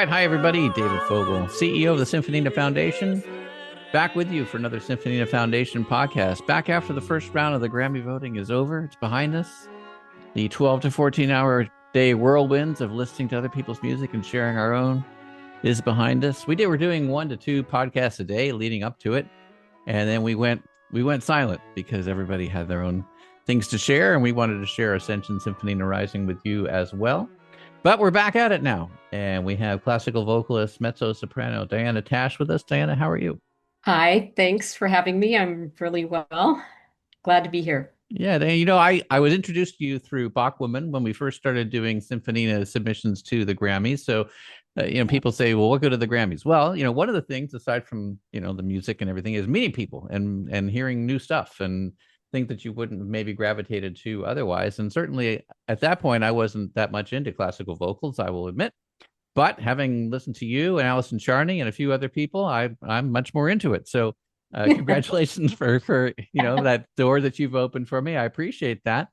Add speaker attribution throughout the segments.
Speaker 1: right. Hi, everybody. David Fogel, CEO of the Symphonina Foundation, back with you for another Symphonina Foundation podcast. Back after the first round of the Grammy voting is over. It's behind us. The 12 to 14-hour day whirlwinds of listening to other people's music and sharing our own is behind us. We're doing 1 to 2 podcasts a day leading up to it. And then we went silent because everybody had their own things to share. And we wanted to share Ascension Symphonina Rising with you as well. But we're back at it now, and we have classical vocalist, mezzo-soprano Diana Tash with us. Diana, how are you?
Speaker 2: Hi, thanks for having me. I'm really well. Glad to be here.
Speaker 1: Yeah, I was introduced to you through Bachwoman when we first started doing Symphonina submissions to the Grammys. So, people say, well, what good are the Grammys? Well, one of the things, aside from, the music and everything, is meeting people and hearing new stuff and things that you wouldn't have maybe gravitated to otherwise. And certainly at that point, I wasn't that much into classical vocals, I will admit. But having listened to you and Alison Charney and a few other people, I'm much more into it. So congratulations for that door that you've opened for me. I appreciate that.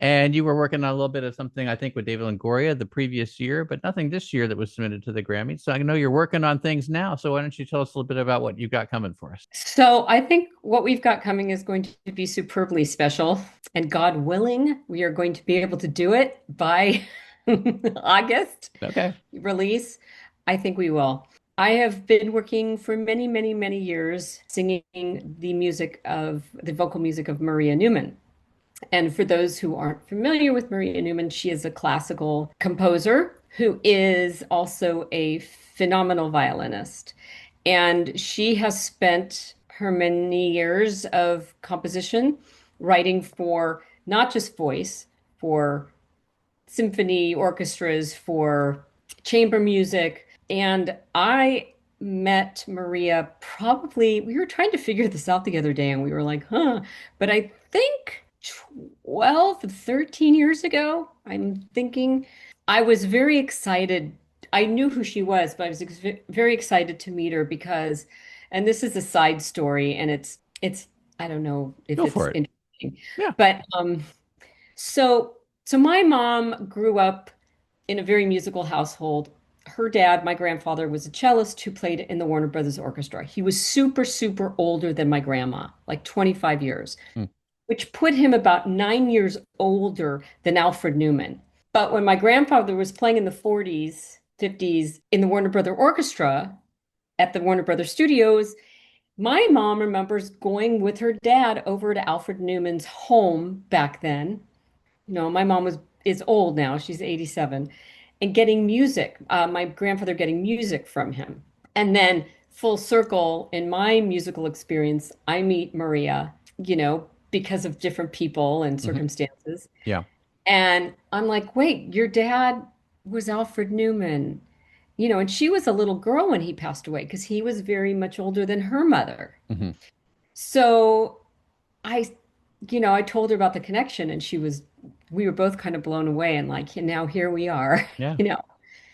Speaker 1: And you were working on a little bit of something, I think, with David Longoria the previous year, but nothing this year that was submitted to the Grammys. So I know you're working on things now. So why don't you tell us a little bit about what you've got coming for us?
Speaker 2: So I think what we've got coming is going to be superbly special. And God willing, we are going to be able to do it by August
Speaker 1: Okay.
Speaker 2: release. I think we will. I have been working for many, many, many years singing the vocal music of Maria Newman. And for those who aren't familiar with Maria Newman, she is a classical composer who is also a phenomenal violinist. And she has spent her many years of composition writing for not just voice, for symphony orchestras, for chamber music. And I met Maria we were trying to figure this out the other day and we were like, but I think 12, 13 years ago, I'm thinking. I was very excited. I knew who she was, but I was very excited to meet her because, and this is a side story, and it's I don't know if
Speaker 1: Go
Speaker 2: it's
Speaker 1: for it.
Speaker 2: interesting,
Speaker 1: Yeah.
Speaker 2: but so my mom grew up in a very musical household. Her dad, my grandfather, was a cellist who played in the Warner Brothers Orchestra. He was super, super older than my grandma, like 25 years,
Speaker 1: Hmm.
Speaker 2: which put him about 9 years older than Alfred Newman. But when my grandfather was playing in the 40s, 50s in the Warner Brothers Orchestra at the Warner Brothers Studios, my mom remembers going with her dad over to Alfred Newman's home back then. My mom is old now. She's 87, and getting music. My grandfather getting music from him. And then full circle in my musical experience, I meet Maria, because of different people and
Speaker 1: Hmm.
Speaker 2: circumstances.
Speaker 1: Yeah.
Speaker 2: And I'm like, wait, your dad was Alfred Newman, and she was a little girl when he passed away because he was very much older than her mother.
Speaker 1: Hmm.
Speaker 2: So I, I told her about the connection and we were both kind of blown away and like, now here we are,
Speaker 1: Yeah.
Speaker 2: you know.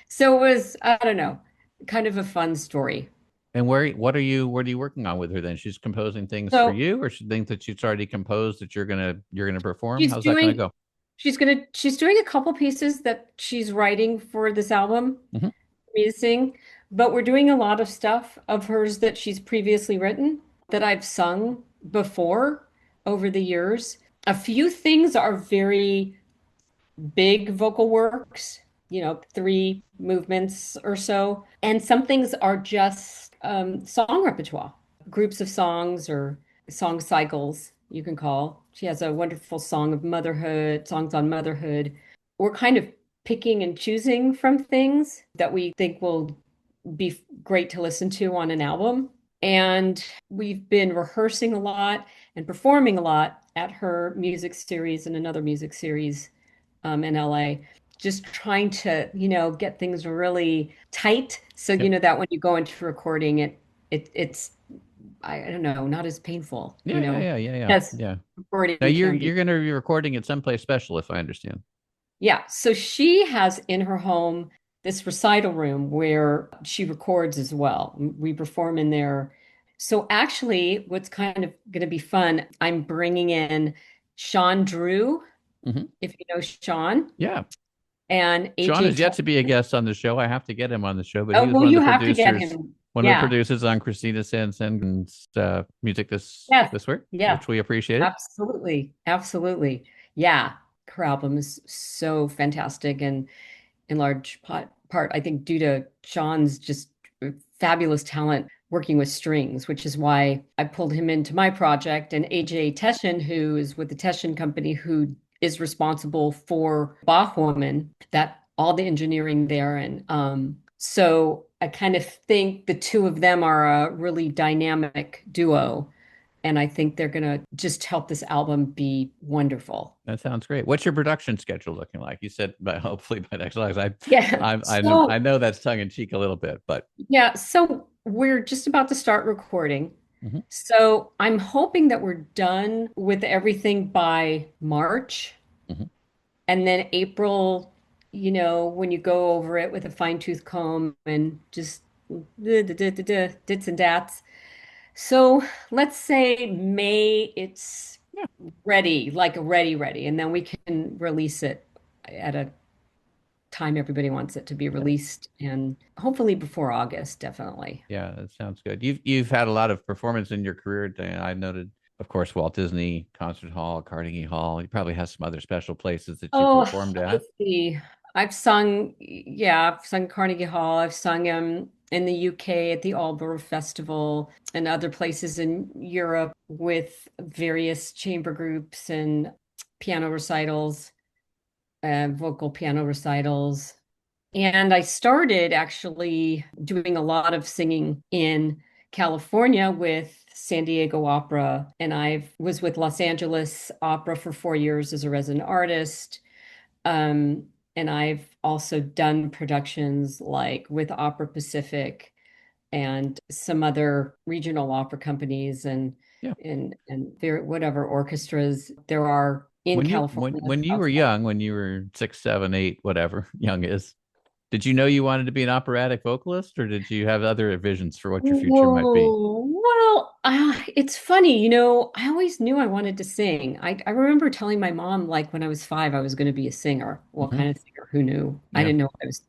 Speaker 2: So it was, I don't know, kind of a fun story.
Speaker 1: And what are you working on with her then? She's composing things for
Speaker 2: So
Speaker 1: you, or she thinks that she's already composed that you're gonna perform?
Speaker 2: she's
Speaker 1: How's that gonna
Speaker 2: doing
Speaker 1: go?
Speaker 2: she's doing a couple pieces that she's writing for this album,
Speaker 1: Hmm.
Speaker 2: musing, but we're doing a lot of stuff of hers that she's previously written that I've sung before over the years. A few things are very big vocal works, 3 movements or so, and some things are just song repertoire, groups of songs or song cycles, you can call. She has a wonderful song of motherhood, songs on motherhood. We're kind of picking and choosing from things that we think will be great to listen to on an album. And we've been rehearsing a lot and performing a lot at her music series and another music series in LA, just trying to, get things really tight. So,
Speaker 1: Yep.
Speaker 2: that when you go into recording it's, I don't know, not as painful,
Speaker 1: Yeah, yeah, yeah, yeah, yeah,
Speaker 2: as
Speaker 1: yeah. Now
Speaker 2: recording
Speaker 1: you're
Speaker 2: can be.
Speaker 1: you're gonna be recording at someplace special, if I understand.
Speaker 2: Yeah. So she has in her home this recital room where she records as well. We perform in there. So actually, what's kind of going to be fun, I'm bringing in Sean Drew,
Speaker 1: Hmm.
Speaker 2: if you know Sean.
Speaker 1: Yeah.
Speaker 2: and
Speaker 1: Sean
Speaker 2: AJ
Speaker 1: is yet to be a
Speaker 2: Teshman.
Speaker 1: guest on the show. I have to get him on the show, but he
Speaker 2: Oh,
Speaker 1: was
Speaker 2: well,
Speaker 1: one of the
Speaker 2: you have to get
Speaker 1: producers,
Speaker 2: him.
Speaker 1: one of the
Speaker 2: Yeah.
Speaker 1: producers on Christina Sanson's music
Speaker 2: Yes.
Speaker 1: this week,
Speaker 2: Yes.
Speaker 1: which we appreciated.
Speaker 2: Absolutely. Absolutely. Yeah. Her album is so fantastic, and in large part, I think, due to Sean's just fabulous talent working with strings, which is why I pulled him into my project. And AJ Teschen, who is with the Teschen Company, who is responsible for Bach Woman, that all the engineering there. And so I kind of think the two of them are a really dynamic duo. And I think they're going to just help this album be wonderful.
Speaker 1: That sounds great. What's your production schedule looking like? You said, but hopefully by next August.
Speaker 2: Yeah.
Speaker 1: I
Speaker 2: So
Speaker 1: know that's tongue in cheek a little bit, but
Speaker 2: Yeah, so we're just about to start recording.
Speaker 1: mhm,
Speaker 2: So I'm hoping that we're done with everything by March.
Speaker 1: mhm.
Speaker 2: And then April, when you go over it with a fine-tooth comb and just dits and dats. So let's say May, it's
Speaker 1: Yeah.
Speaker 2: ready, like ready. And then we can release it at a time everybody wants it to be released, and hopefully before August, definitely.
Speaker 1: Yeah, that sounds good. You've had a lot of performance in your career, Diana. I noted, of course, Walt Disney Concert Hall, Carnegie Hall. You probably have some other special places that you
Speaker 2: Oh,
Speaker 1: performed
Speaker 2: let me
Speaker 1: at.
Speaker 2: see. I've sung Carnegie Hall. I've sung in the UK at the Aldeburgh Festival and other places in Europe with various chamber groups and piano recitals, vocal piano recitals. And I started actually doing a lot of singing in California with San Diego Opera, and I was with Los Angeles Opera for 4 years as a resident artist. Um, and I've also done productions like with Opera Pacific and some other regional opera companies
Speaker 1: Yeah.
Speaker 2: and there whatever orchestras there are in California.
Speaker 1: When you were young, when you were 6, 7, 8, whatever young is, did you know you wanted to be an operatic vocalist, or did you have other visions for what your future might be?
Speaker 2: Whoa. Well, it's funny, I always knew I wanted to sing. I remember telling my mom, like when I was 5, I was going to be a singer. What
Speaker 1: Hmm.
Speaker 2: kind of singer? Who knew? I
Speaker 1: Yeah.
Speaker 2: didn't know what I was.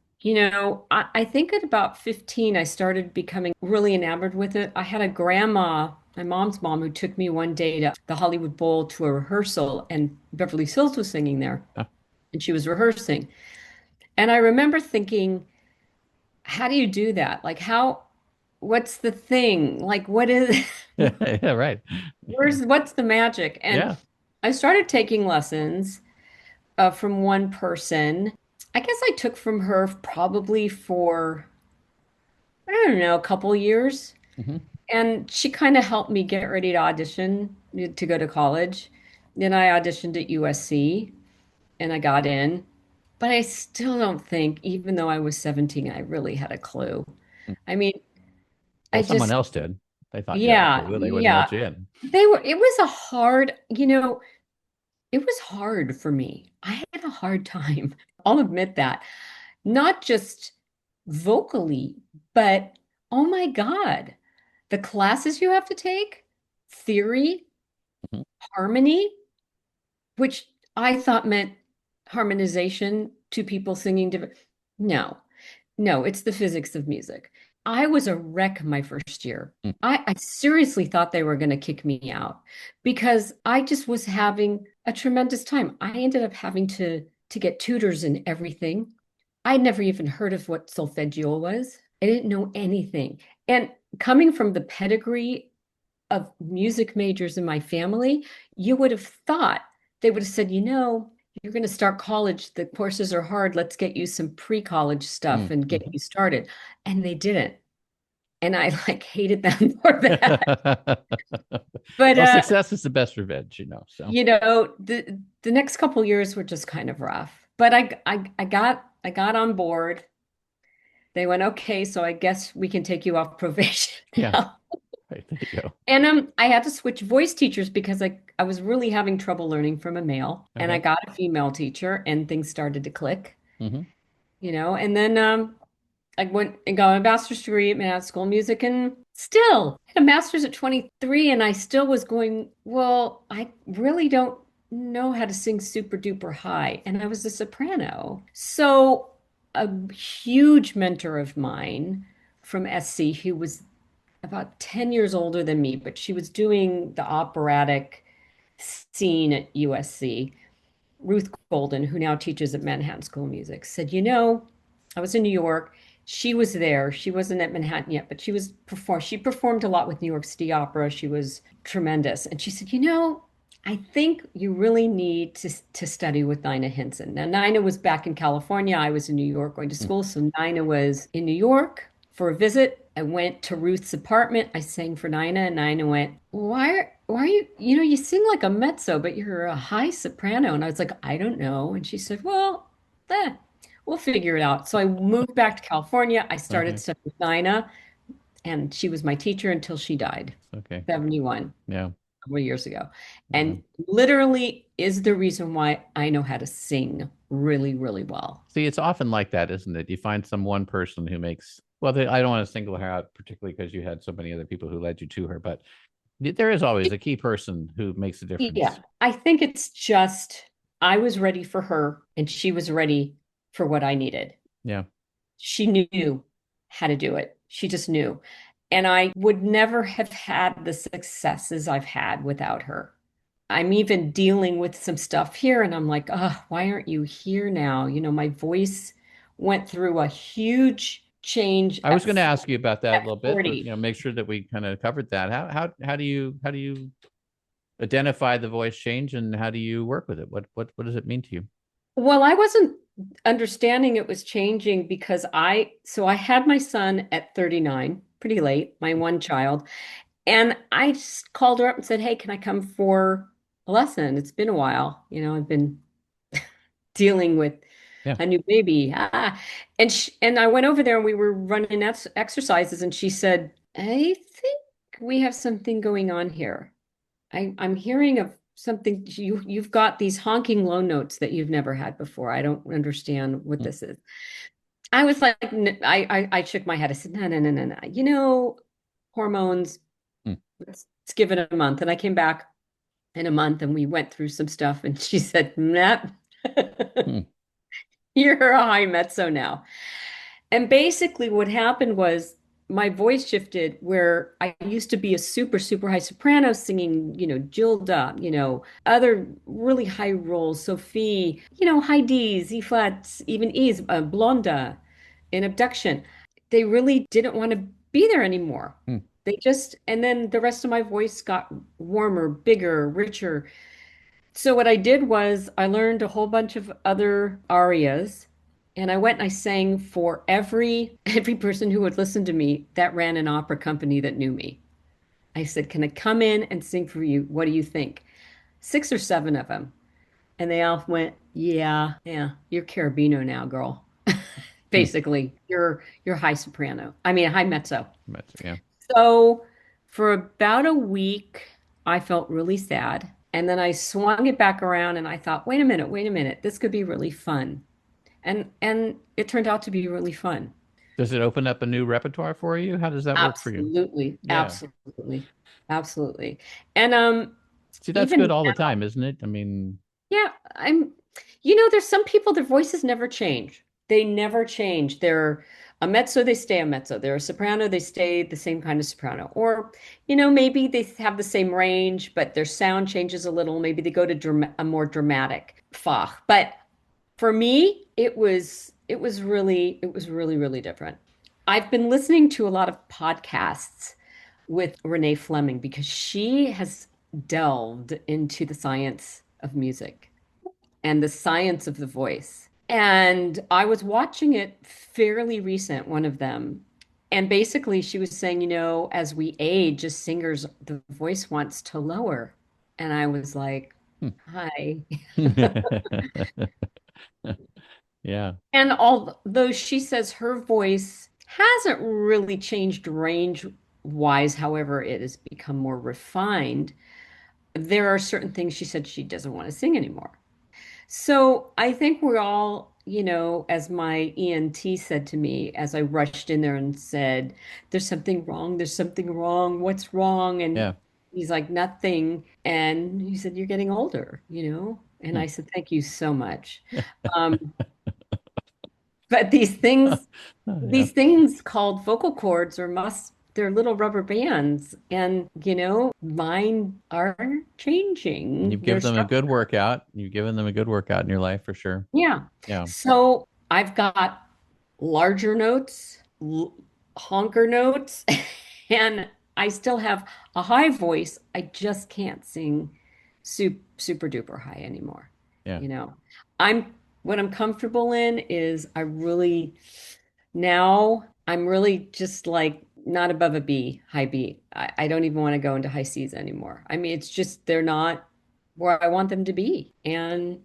Speaker 2: I think at about 15, I started becoming really enamored with it. I had a grandma, my mom's mom, who took me one day to the Hollywood Bowl to a rehearsal, and Beverly Sills was singing there,
Speaker 1: Ah.
Speaker 2: and she was rehearsing. And I remember thinking, how do you do that? Like, what's the thing? Like, what is,
Speaker 1: Yeah, right.
Speaker 2: what's the magic? And
Speaker 1: Yeah.
Speaker 2: I started taking lessons from one person. I guess I took from her probably for, I don't know, a couple years.
Speaker 1: Hmm.
Speaker 2: And she kind of helped me get ready to audition to go to college. Then I auditioned at USC and I got in. But I still don't think, even though I was 17, I really had a clue. I mean, I
Speaker 1: Well, someone
Speaker 2: just,
Speaker 1: else did. They thought you had a
Speaker 2: yeah,
Speaker 1: clue. They wouldn't
Speaker 2: yeah.
Speaker 1: let you in.
Speaker 2: It was a hard, it was hard for me. I had a hard time. I'll admit that. Not just vocally, but oh my God, the classes you have to take, theory,
Speaker 1: Mhm.
Speaker 2: harmony, which I thought meant harmonization, two people singing different. No, no, it's the physics of music. I was a wreck my first year.
Speaker 1: Mm.
Speaker 2: I seriously thought they were going to kick me out because I just was having a tremendous time. I ended up having to get tutors and everything. I'd never even heard of what solfeggio was. I didn't know anything. And coming from the pedigree of music majors in my family, you would have thought they would have said, you're going to start college. The courses are hard. Let's get you some pre-college stuff
Speaker 1: Mm.
Speaker 2: and get
Speaker 1: Mhm.
Speaker 2: you started. And they didn't. And I like hated them for that. But
Speaker 1: Well, success is the best revenge, so.
Speaker 2: the next couple years were just kind of rough. But I got on board. They went, okay, so I guess we can take you off probation
Speaker 1: Yeah,
Speaker 2: now.
Speaker 1: right. There you go.
Speaker 2: And I had to switch voice teachers because I was really having trouble learning from a male. And I
Speaker 1: Okay.
Speaker 2: got a female teacher and things started to click,
Speaker 1: Hmm.
Speaker 2: and then I went and got a master's degree at Manhattan School of Music and still had a master's at 23 and I still was going, well, I really don't. know how to sing super duper high, and I was a soprano. So a huge mentor of mine from SC, who was about 10 years older than me, but she was doing the operatic scene at USC. Ruth Golden, who now teaches at Manhattan School of Music, said, I was in New York. She was there. She wasn't at Manhattan yet, but she performed a lot with New York City Opera. She was tremendous. And she said, I think you really need to study with Nina Hinson. Now, Nina was back in California. I was in New York going to
Speaker 1: Hmm.
Speaker 2: school. So Nina was in New York for a visit. I went to Ruth's apartment. I sang for Nina, and Nina went, why are you, you sing like a mezzo, but you're a high soprano. And I was like, I don't know. And she said, well, eh, we'll figure it out. So I moved back to California. I started
Speaker 1: Okay.
Speaker 2: studying with Nina, and she was my teacher until she died,
Speaker 1: Okay.
Speaker 2: 71,
Speaker 1: Yeah.
Speaker 2: a couple of years ago.
Speaker 1: Yeah.
Speaker 2: And literally is the reason why I know how to sing really, really well.
Speaker 1: See, it's often like that, isn't it? You find some one person who makes, well, I don't want to single her out, particularly because you had so many other people who led you to her, but there is always a key person who makes a
Speaker 2: Yeah,
Speaker 1: difference.
Speaker 2: I think it's just I was ready for her and she was ready for what I needed.
Speaker 1: Yeah.
Speaker 2: She knew how to do it. She just knew. And I would never have had the successes I've had without her. I'm even dealing with some stuff here, and I'm like, oh, why aren't you here now? My voice went through a huge change
Speaker 1: I was going to ask you about that a
Speaker 2: at
Speaker 1: little bit, but
Speaker 2: 40.
Speaker 1: make sure that we kind of covered that. How do you identify the voice change and how do you work with it? What does it mean to you?
Speaker 2: Well, I wasn't understanding it was changing because I had my son at 39, pretty late, my one child. And I just called her up and said, hey, can I come for a lesson? It's been a while. I've been dealing with
Speaker 1: Yeah.
Speaker 2: a new baby. And I went over there and we were running exercises. And she said, I think we have something going on here. I'm hearing of something you've got these honking low notes that you've never had before. I don't understand what
Speaker 1: Mm,
Speaker 2: this is. I was like, I shook my head. I said, no, no, no, no, no. Hormones,
Speaker 1: mm,
Speaker 2: let's give it a month. And I came back in a month and we went through some stuff. And she said, nah,
Speaker 1: mm.
Speaker 2: you're a high mezzo now. And basically, what happened was my voice shifted where I used to be a super, super high soprano singing, Gilda, other really high roles, Sophie, high D's, E flats, even E's, Blonda in Abduction. They really didn't want to be there anymore.
Speaker 1: Mm.
Speaker 2: And then the rest of my voice got warmer, bigger, richer. So what I did was I learned a whole bunch of other arias and I went and I sang for every person who would listen to me that ran an opera company that knew me. I said, "Can I come in and sing for you? What do you think?" 6 or 7 of them. And they all went, "Yeah, yeah, you're Carabino now, girl."
Speaker 1: Mm.
Speaker 2: Basically, you're high soprano. I mean, high mezzo.
Speaker 1: Yeah.
Speaker 2: So for about a week, I felt really sad. And then I swung it back around and I thought, wait a minute, this could be really fun. And it turned out to be really fun.
Speaker 1: Does it open up a new repertoire for you? How does that work for you?
Speaker 2: Absolutely,
Speaker 1: Yeah.
Speaker 2: absolutely, absolutely. And
Speaker 1: See, that's
Speaker 2: even
Speaker 1: good all the time, isn't it? I mean,
Speaker 2: yeah, there's some people, their voices never change. They never change. They're a mezzo, they stay a mezzo. They're a soprano, they stay the same kind of soprano. Or, maybe they have the same range, but their sound changes a little. Maybe they go to a more dramatic fach. But for me, it was really, really different. I've been listening to a lot of podcasts with Renee Fleming because she has delved into the science of music and the science of the voice. And I was watching it fairly recent, one of them. And basically, she was saying, as we age as singers, the voice wants to lower. And I was like,
Speaker 1: hmm.
Speaker 2: hi.
Speaker 1: Yeah.
Speaker 2: And although she says her voice hasn't really changed range wise, however, it has become more refined, there are certain things she said she doesn't want to sing anymore. So I think we're all, as my ENT said to me as I rushed in there and said, there's something wrong, what's wrong? And,
Speaker 1: Yeah.
Speaker 2: he's like, nothing. And he said, you're getting older, you know? And
Speaker 1: Hmm.
Speaker 2: I said, thank you so much. Um, but these
Speaker 1: Yeah.
Speaker 2: things called vocal cords they're little rubber bands. And, mine are changing.
Speaker 1: You've
Speaker 2: They're
Speaker 1: given them a good
Speaker 2: structured.
Speaker 1: workout. You've given them a good workout in your life for sure.
Speaker 2: Yeah.
Speaker 1: Yeah.
Speaker 2: So I've got larger notes, honker notes, and I still have a high voice. I just can't sing super duper high anymore.
Speaker 1: Yeah.
Speaker 2: You know, I'm what I'm comfortable in is now I'm really just like not above a B, high B. I don't even want to go into high C's anymore. I mean, it's just they're not where I want them to be. And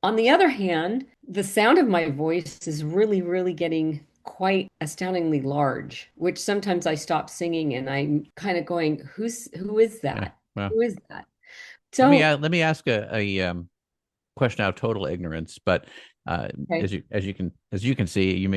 Speaker 2: on the other hand, the sound of my voice is really, really getting quite astoundingly large, which sometimes I stop singing and I'm kind of going, who is
Speaker 1: Yeah.
Speaker 2: that?
Speaker 1: Well,
Speaker 2: Who is that?
Speaker 1: let me
Speaker 2: So,
Speaker 1: let me ask a question out of total ignorance, but
Speaker 2: okay.
Speaker 1: as you can see, you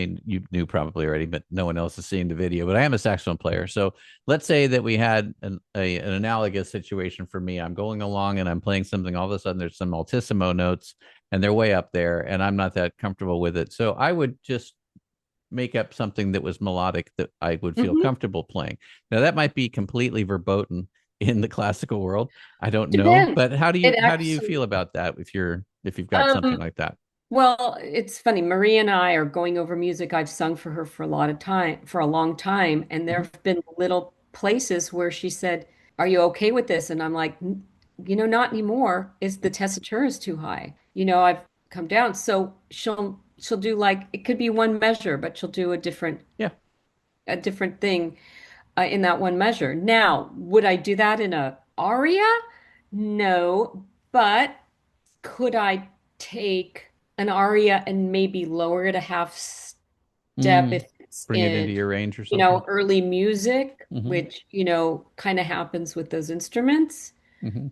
Speaker 1: knew probably already, but no one else is seeing the video. But I am a saxophone player, so let's say that we had an analogous situation for me. I'm going along and I'm playing something. All of a sudden, there's some altissimo notes, and they're way up there, and I'm not that comfortable with it. So I would just make up something that was melodic that I would feel
Speaker 2: Hmm.
Speaker 1: comfortable playing. Now that might be completely verboten in the classical world. I don't know,
Speaker 2: Depends.
Speaker 1: but how do you
Speaker 2: It
Speaker 1: how do you
Speaker 2: actually,
Speaker 1: feel about that if you've got something
Speaker 2: um,
Speaker 1: like that?
Speaker 2: well, it's funny. Marie and I are going over music. I've sung for her for a long time, and there
Speaker 1: Mhm.
Speaker 2: have been little places where she said, "Are you okay with this?" And I'm like, Not anymore. Is the tessitura is too high? I've come down." So she'll do like it could be one measure, but she'll do
Speaker 1: Yeah.
Speaker 2: a different thing in that one measure. Now, would I do that in a aria? No, but could I take an aria and maybe lower it a half step
Speaker 1: Mm,
Speaker 2: if it's
Speaker 1: bring it into
Speaker 2: in,
Speaker 1: your range or something.
Speaker 2: early music,
Speaker 1: Hmm.
Speaker 2: which, kind of happens with those instruments.
Speaker 1: Hmm.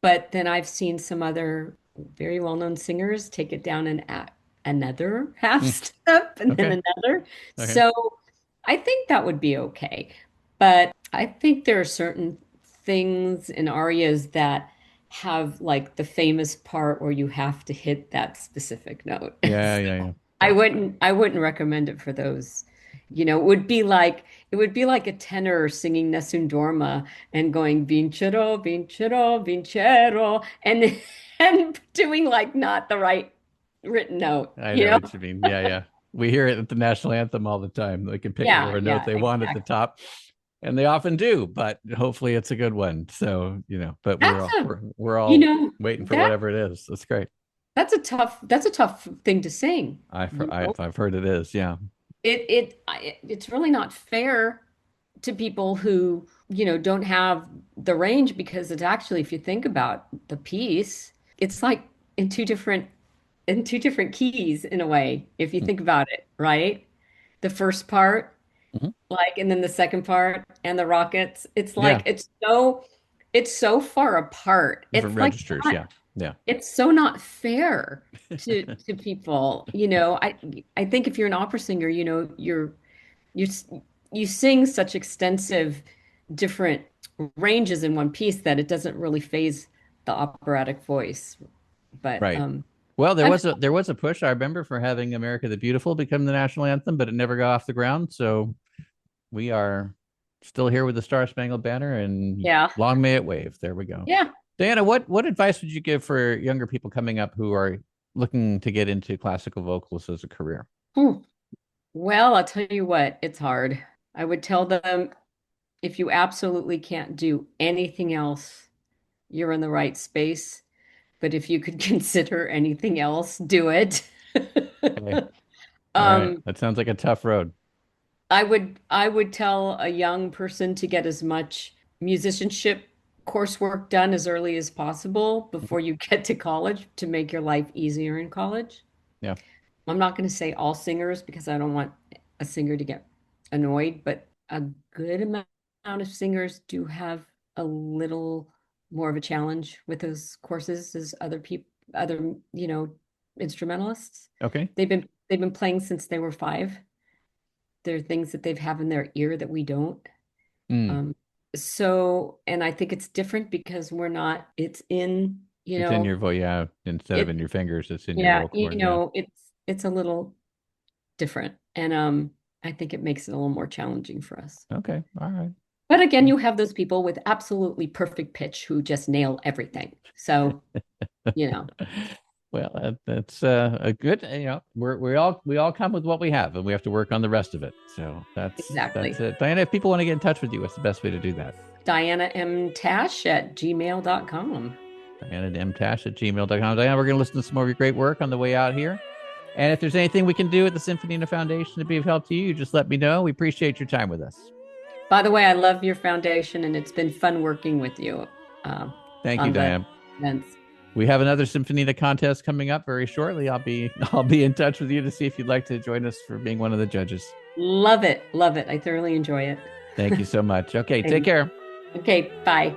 Speaker 2: But then I've seen some other very well-known singers take it down another half
Speaker 1: Mm.
Speaker 2: step and then
Speaker 1: Okay.
Speaker 2: another.
Speaker 1: Okay.
Speaker 2: So I think that would be okay. But I think there are certain things in arias that have like the famous part where you have to hit that specific note.
Speaker 1: Yeah, yeah, yeah.
Speaker 2: I
Speaker 1: Yeah.
Speaker 2: wouldn't recommend it for those. It would be like a tenor singing Nessun Dorma and going vincero, vincero, vincero and and doing like not the right written note,
Speaker 1: I
Speaker 2: you
Speaker 1: know
Speaker 2: know?
Speaker 1: what you mean. Yeah, yeah. We hear it at the national anthem all the time. They can pick
Speaker 2: Yeah,
Speaker 1: whatever note
Speaker 2: yeah,
Speaker 1: they want at the
Speaker 2: exactly.
Speaker 1: top, and they often do, but hopefully it's a good one. So, but we're
Speaker 2: That's
Speaker 1: all
Speaker 2: a,
Speaker 1: we're
Speaker 2: you
Speaker 1: all
Speaker 2: know,
Speaker 1: waiting for
Speaker 2: that
Speaker 1: whatever it is. That's great.
Speaker 2: that's a tough thing to sing,
Speaker 1: I've heard it is. Yeah.
Speaker 2: It's really not fair to people who, don't have the range because it's actually, if you think about the piece, it's like in two different keys in a way, if you think about it, right? The first part,
Speaker 1: Mhm.
Speaker 2: and then the second part and the rockets, it's like
Speaker 1: Yeah.
Speaker 2: it's so far apart.
Speaker 1: Different
Speaker 2: It's like
Speaker 1: registers.
Speaker 2: not
Speaker 1: Yeah. Yeah.
Speaker 2: it's so not fair to people. I think if you're an opera singer, you you sing such extensive different ranges in one piece that it doesn't really phase the operatic voice. But
Speaker 1: Right. Well, there
Speaker 2: I'm
Speaker 1: was a push I remember for having America the Beautiful become the national anthem, but it never got off the ground. So we are still here with the Star Spangled Banner and
Speaker 2: yeah.
Speaker 1: long may it wave. There we go.
Speaker 2: Yeah.
Speaker 1: Diana, what advice would you give for younger people coming up who are looking to get into classical vocals as a career?
Speaker 2: Hmm. Well, I'll tell you what, it's hard. I would tell them if you absolutely can't do anything else, you're in the right space. But if you could consider anything else, do it.
Speaker 1: Okay. All right.
Speaker 2: Um,
Speaker 1: That sounds like a tough road.
Speaker 2: I would tell a young person to get as much musicianship coursework done as early as possible before you get to college to make your life easier in college.
Speaker 1: Yeah.
Speaker 2: I'm not going to say all singers because I don't want a singer to get annoyed, but a good amount of singers do have a little more of a challenge with those courses as other, instrumentalists.
Speaker 1: Okay.
Speaker 2: They've been playing since they were 5. There are things that they've have in their ear that we don't.
Speaker 1: Mm.
Speaker 2: Um, So, and I think it's different because it's in,
Speaker 1: It's in your voice, yeah. Instead of
Speaker 2: it,
Speaker 1: in your fingers, it's in your
Speaker 2: yeah,
Speaker 1: vocal cords, yeah.
Speaker 2: it's a little different. And I think it makes it a little more challenging for us.
Speaker 1: Okay, all right.
Speaker 2: But again, you have those people with absolutely perfect pitch who just nail everything. So, you know,
Speaker 1: Well, that's a good, we all come with what we have, and we have to work on the rest of it. So that's
Speaker 2: exactly.
Speaker 1: it. Diana, if people want to get in touch with you, what's the best way to do that?
Speaker 2: Diana M. Tash at gmail.com.
Speaker 1: DianaMTash@gmail.com. Diana, we're going to listen to some more of your great work on the way out here. And if there's anything we can do at the Symphonina Foundation to be of help to you, just let me know. We appreciate your time with us.
Speaker 2: By the way, I love your foundation, and it's been fun working with you
Speaker 1: Thank you,
Speaker 2: on the
Speaker 1: Diane.
Speaker 2: events.
Speaker 1: We have another Symphonina contest coming up very shortly. I'll be in touch with you to see if you'd like to join us for being one of the judges.
Speaker 2: Love it. Love it. I thoroughly enjoy it.
Speaker 1: Thank you so much. Okay, take care.
Speaker 2: Okay, bye.